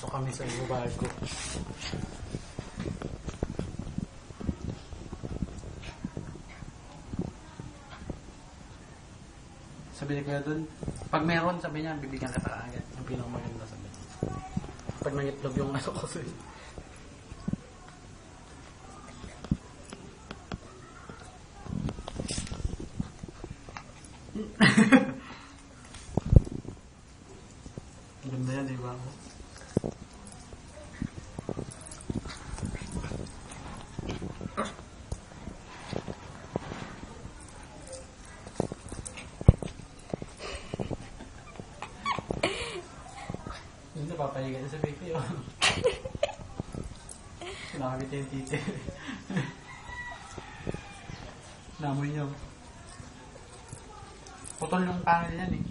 Pasok kami sa bago. Sabi ni Kuya doon, pag meron, sabi niya, bibigyan ka agad. Yung pinakamaganda, sabi niya. Pag nangitlog yung aso ko sa'yo. Ganda yan, di ba? Hindi, papahiga sa baby, oh. Nakakit yung titi. Namoy niyo. Putol yung panel yan, eh.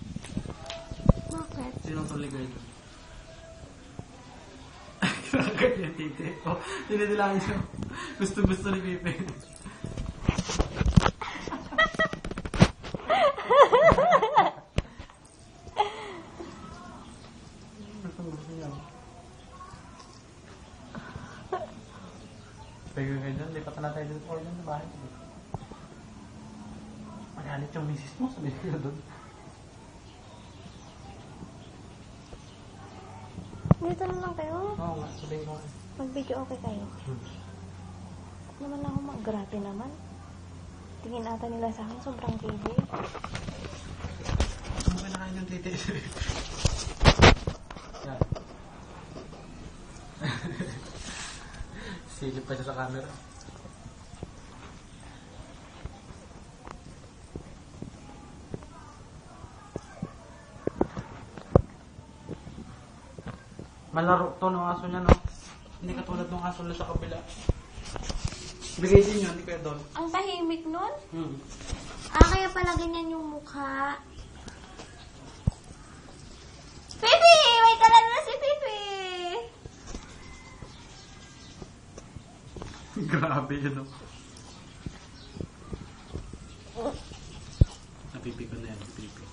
Bakit? Sinutuloy ko ito. Nakakit yung titi. Oh, dinidilangin siya. Gusto ni Pepe. Gusto niya. Pagod ka dyan, lipat na tayo dun or dun sa bahay. Magalit yung misis mo, sabi ka doon. Dito na lang kayo. Oo nga, sabihin ko. Mag-video okay kayo. Naman ako mag-grabe naman. Tingin ata nila sa akin, sobrang kibi. Ano ba nakain yung titi? Yan. Silip pa siya sa camera. Malaro to ng aso niya, no? Hindi katulad ng aso na sa kabila. Bigay din yun, hindi kayo doon. Ang tahimik nun? Hmm. Kaya pala ganyan yung mukha. Pipi! May kalan na si Pipi! Grabe yun, no? Napipi ko na yan, pipi.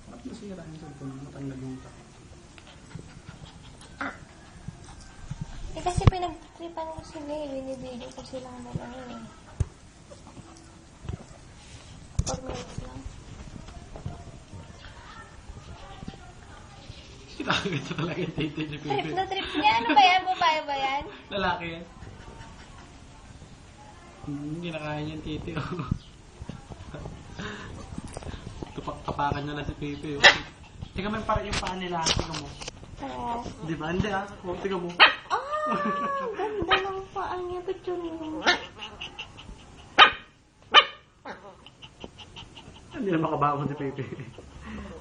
Ba't nasira yung cellphone mo? Matanggal yung ta. Eh kasi pinag-tripan ko sila eh. Binibigyo ko silang dalawa eh. Pag minutes lang. Nakakita talaga yung titi ni Trip Pepe. na trip niya. Ano ba yan? Babae ba yan? Lalaki yan. Hindi nakakain yung titi, oh. Kapakan niya na si Pepe, oh. Tingnan mo yung parang yung paa nila. Tingnan mo. Di ba? Hindi, ah. Oh, tingnan mo. Ganda ng paa niya. Picture mo. Hindi na makabangon si Pepe.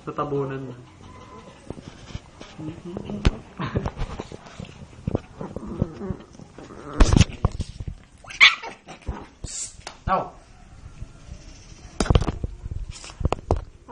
Sa tabunan mo. Ow!